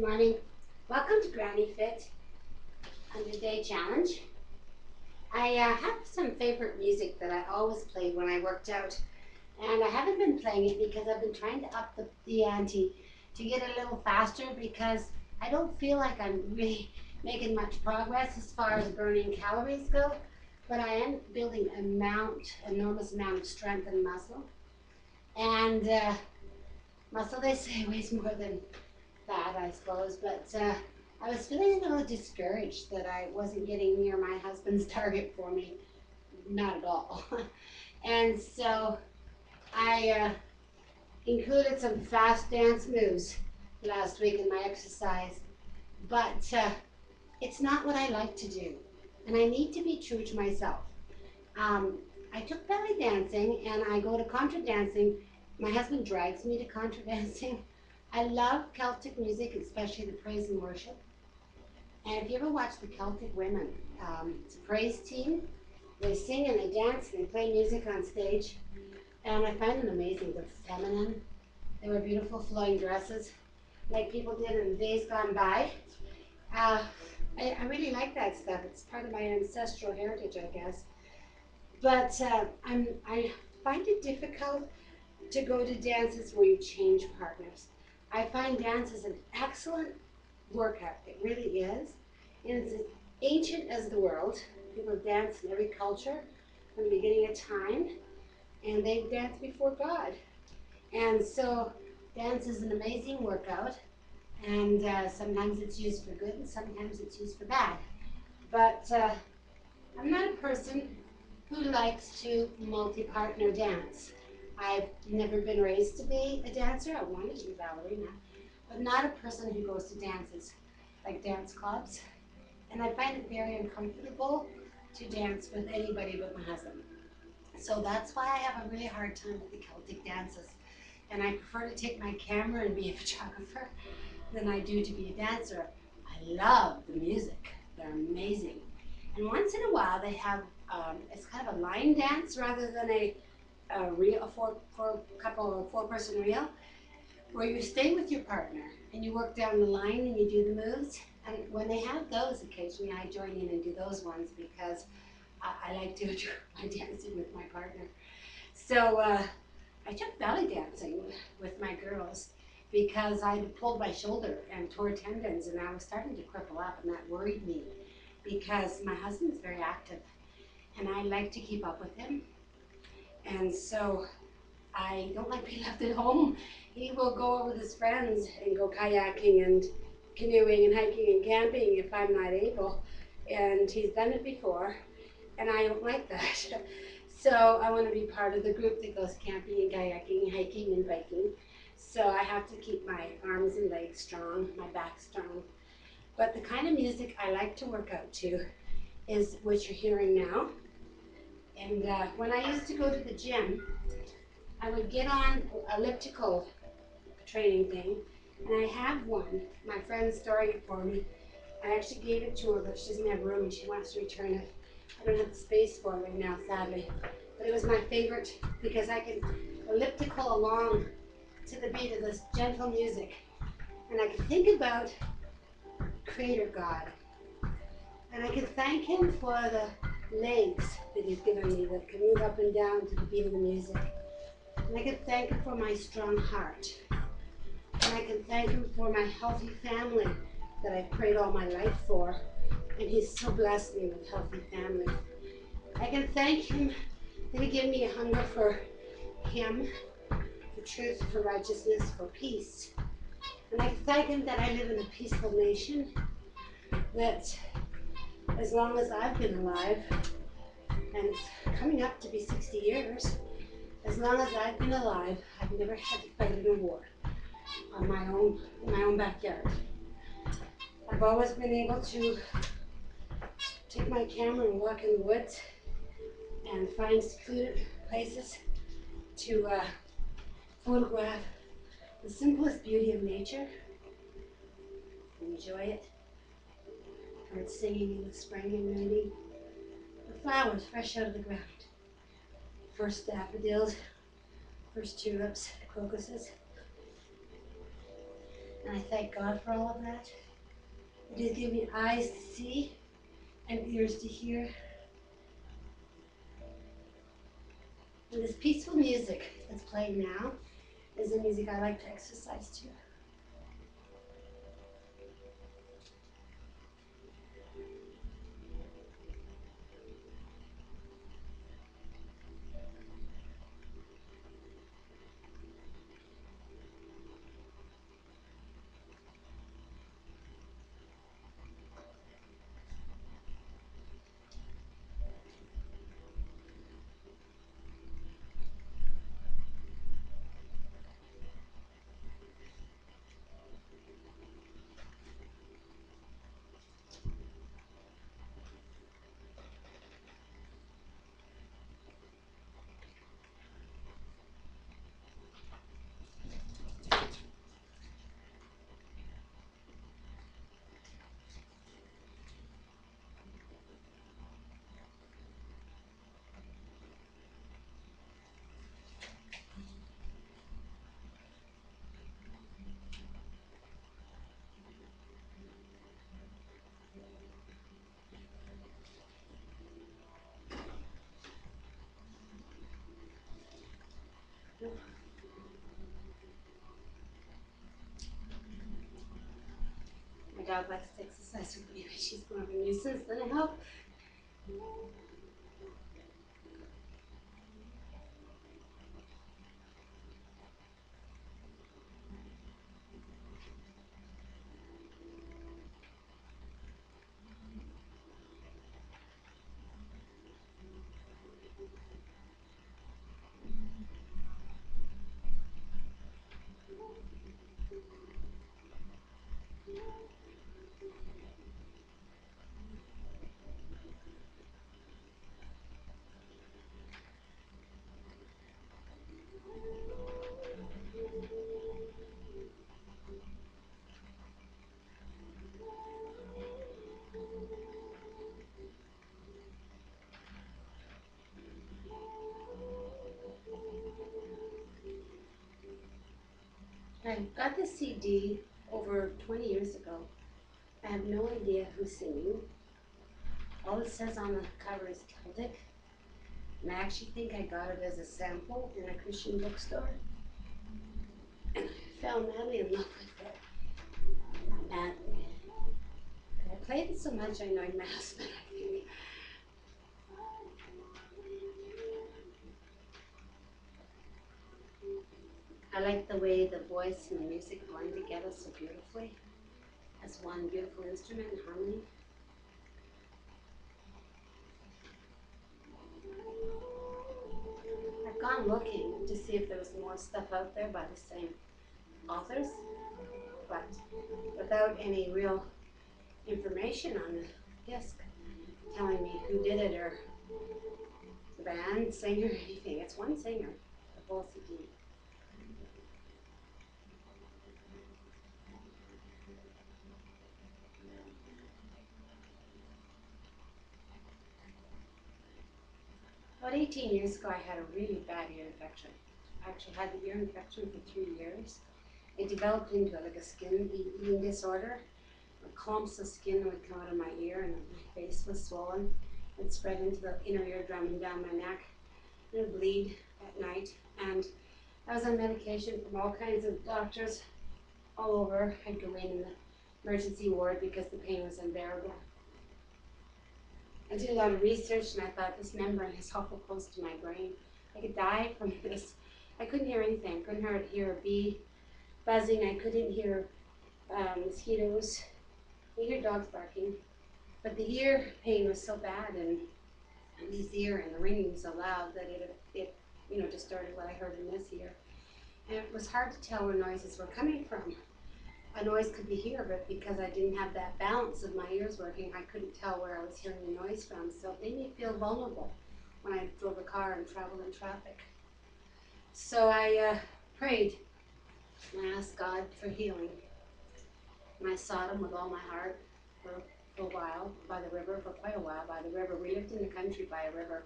morning. Welcome to Granny Fit 100-Day Challenge. I have some favorite music that I always played when I worked out, and I haven't been playing it because I've been trying to up the ante to get a little faster because I don't feel like I'm really making much progress as far as burning calories go, but I am building enormous amount of strength and muscle. And muscle, they say, weighs more than fat, I suppose, but I was feeling a little discouraged that I wasn't getting near my husband's target for me, not at all. And so I included some fast dance moves last week in my exercise, but it's not what I like to do, and I need to be true to myself. I took belly dancing and I go to contra dancing. My husband drags me to contra dancing. I love Celtic music, especially the praise and worship. And if you ever watch the Celtic women, it's a praise team. They sing and they dance and they play music on stage. And I find them amazing. They're feminine. They wear beautiful flowing dresses like people did in the days gone by. I really like that stuff. It's part of my ancestral heritage, I guess. But I find it difficult to go to dances where you change partners. I find dance is an excellent workout. It really is. And it's as ancient as the world. People dance in every culture from the beginning of time, and they dance before God. And so dance is an amazing workout, and sometimes it's used for good and sometimes it's used for bad. But I'm not a person who likes to multi-partner dance. I've never been raised to be a dancer. I wanted to be a ballerina, but not a person who goes to dances like dance clubs. And I find it very uncomfortable to dance with anybody but my husband. So that's why I have a really hard time with the Celtic dances. And I prefer to take my camera and be a photographer than I do to be a dancer. I love the music. They're amazing. And once in a while they have, it's kind of a line dance rather than a four-person reel, where you stay with your partner and you work down the line and you do the moves. And when they have those, occasionally I join in and do those ones because I like to do my dancing with my partner. So I took belly dancing with my girls because I pulled my shoulder and tore tendons, and I was starting to cripple up, and that worried me because my husband is very active and I like to keep up with him. And so I don't like being left at home. He will go out with his friends and go kayaking and canoeing and hiking and camping if I'm not able. And he's done it before, and I don't like that. So I want to be part of the group that goes camping and kayaking, hiking and biking. So I have to keep my arms and legs strong, my back strong. But the kind of music I like to work out to is what you're hearing now. And when I used to go to the gym, I would get on elliptical training thing, and I have one. My friend's storing it for me. I actually gave it to her, but she doesn't have room and she wants to return it. I don't have the space for it right now, sadly. But it was my favorite because I can elliptical along to the beat of this gentle music. And I can think about Creator God. And I can thank Him for the legs that He's given me that can move up and down to the beat of the music. And I can thank Him for my strong heart. And I can thank Him for my healthy family that I've prayed all my life for. And He's so blessed me with healthy family. I can thank Him that He gave me a hunger for Him, for truth, for righteousness, for peace. And I can thank Him that I live in a peaceful nation, that as long as I've been alive, and it's coming up to be 60 years, as long as I've been alive, I've never had to fight in a war on in my own backyard. I've always been able to take my camera and walk in the woods and find secluded places to photograph the simplest beauty of nature, enjoy it. Birds singing in the spring and maybe the flowers fresh out of the ground. First daffodils, first tulips, crocuses. And I thank God for all of that. It has given me eyes to see and ears to hear. And this peaceful music that's playing now is the music I like to exercise to. My dog likes to exercise with me, but she's more of a nuisance than a help. I got this CD over 20 years ago. I have no idea who's singing. All it says on the cover is Celtic. And I actually think I got it as a sample in a Christian bookstore. And I fell madly in love with it. Not madly. I played it so much I annoyed my husband, I think. I like the way the voice and the music blend together so beautifully as one beautiful instrument in harmony. I've gone looking to see if there was more stuff out there by the same authors, but without any real information on the disc telling me who did it or the band, singer, anything. It's one singer, the whole CD. About 18 years ago, I had a really bad ear infection. I actually had the ear infection for 3 years. It developed into like a skin eating disorder. Clumps of skin would come out of my ear and my face was swollen. It spread into the inner eardrum and down my neck. It would bleed at night. And I was on medication from all kinds of doctors all over. I'd go in the emergency ward because the pain was unbearable. I did a lot of research and I thought this membrane is awful close to my brain. I could die from this. I couldn't hear anything. I couldn't hear a bee buzzing. I couldn't hear mosquitoes. I hear dogs barking. But the ear pain was so bad and this ear and the ringing so loud that it distorted what I heard in this ear. And it was hard to tell where noises were coming from. A noise could be here, but because I didn't have that balance of my ears working, I couldn't tell where I was hearing the noise from. So it made me feel vulnerable when I drove a car and traveled in traffic. So I prayed and I asked God for healing. And I sought Him with all my heart for a while by the river, for quite a while by the river. We lived in the country by a river.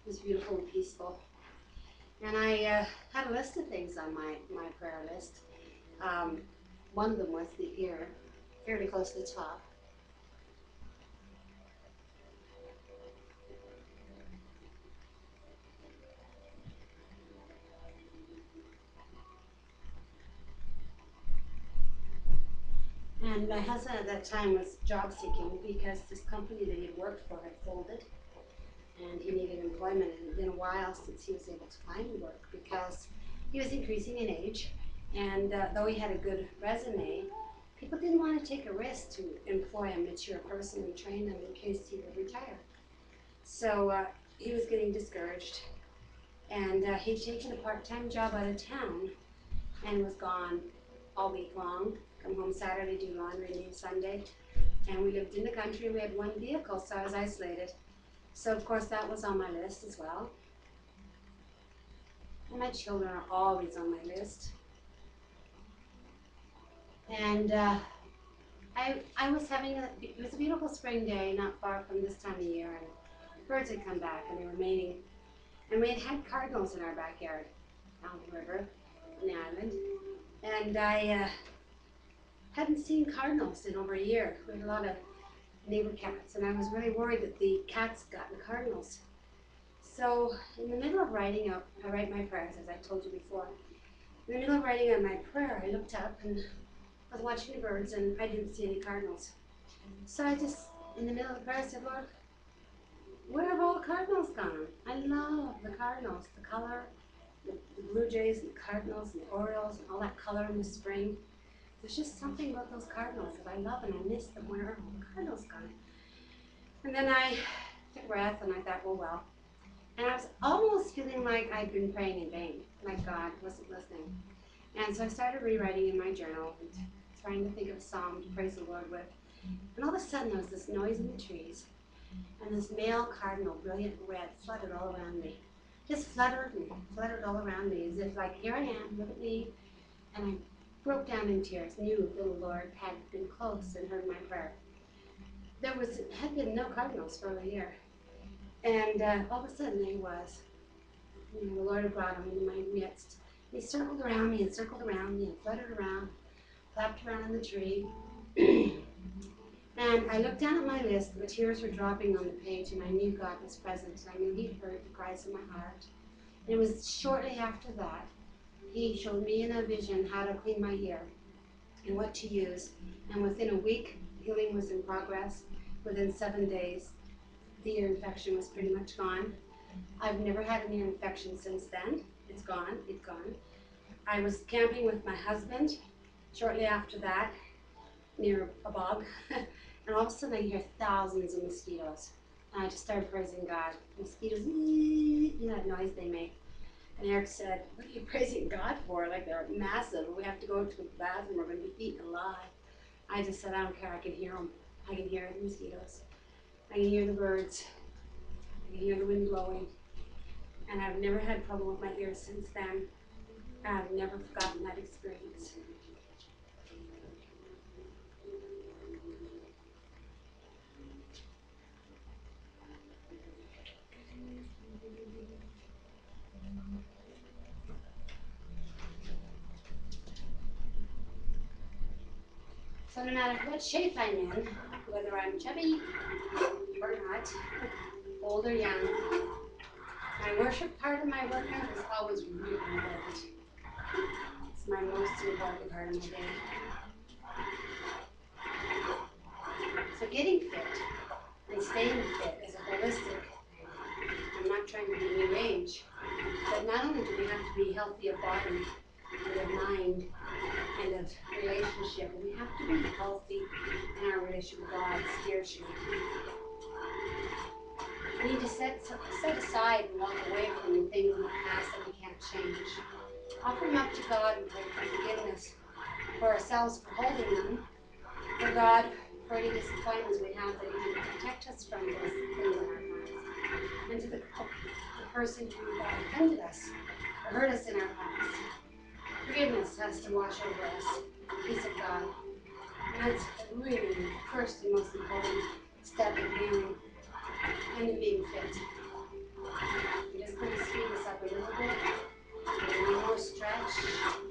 It was beautiful and peaceful. And I had a list of things on my prayer list. One of them was the ear, fairly close to the top. And my husband at that time was job seeking because this company that he had worked for had folded and he needed employment. And it had been a while since he was able to find work because he was increasing in age. And though he had a good resume, people didn't want to take a risk to employ a mature person and train them in case he would retire. So he was getting discouraged. And he'd taken a part-time job out of town and was gone all week long. Come home Saturday, do laundry, leave Sunday. And we lived in the country, we had one vehicle, so I was isolated. So of course that was on my list as well. And my children are always on my list. And I was having it was a beautiful spring day, not far from this time of year, and birds had come back and they were mating. And we had had cardinals in our backyard, down the river, on the island. And I hadn't seen cardinals in over a year. We had a lot of neighbor cats, and I was really worried that the cats got the cardinals. So in the middle of writing out, I write my prayers, as I told you before. In the middle of writing out my prayer, I looked up and I was watching the birds, and I didn't see any cardinals. So I just, in the middle of the prayer, I said, Lord, where have all the cardinals gone? I love the cardinals, the color, the blue jays and the cardinals and the orioles and all that color in the spring. There's just something about those cardinals that I love and I miss them. Where are all the cardinals gone? And then I took a breath and I thought, well. And I was almost feeling like I'd been praying in vain, like God wasn't listening. And so I started rewriting in my journal and trying to think of a psalm to praise the Lord with. And all of a sudden there was this noise in the trees. And this male cardinal, brilliant red, fluttered all around me. Just fluttered and fluttered all around me as if like, here I am, look at me. And I broke down in tears, knew the Lord had been close and heard my prayer. There had been no cardinals for a year. And all of a sudden there he was. You know, the Lord had brought him into my midst. He circled around me and fluttered around, flapped around in the tree. And I looked down at my list, the tears were dropping on the page, and I knew God was present. I knew He'd heard the cries of my heart. And it was shortly after that, He showed me in a vision how to clean my ear and what to use. And within a week, healing was in progress. Within 7 days, the ear infection was pretty much gone. I've never had an ear infection since then. It's gone. I was camping with my husband shortly after that, near a bog, and all of a sudden I hear thousands of mosquitoes. And I just started praising God. Mosquitoes, you know that noise they make. And Eric said, what are you praising God for? Like they're massive. We have to go to the bathroom. We're going to be eaten alive. I just said, I don't care. I can hear them. I can hear the mosquitoes. I can hear the birds. I can hear the wind blowing. And I've never had trouble with my ears since then. I've never forgotten that experience. So no matter what shape I'm in, whether I'm chubby or not, old or young, my worship part of my workout is always really important. It's my most important part of my day. So getting fit and staying fit is a holistic thing. I'm not trying to be new age, but not only do we have to be healthy of body and of mind and of relationship, but we have to be healthy in our relationship with God spiritually. We need to set aside and walk away from the things in the past that we can't change. Offer them up to God and pray for forgiveness for ourselves for holding them, for God for any disappointments we have, that He can protect us from those things in our past. And to the person who offended us or hurt us in our past, forgiveness has to wash over us, the peace of God. And that's really the first and most important step in healing and in being fit. I'm just going to speed this up a little bit. One more stretch.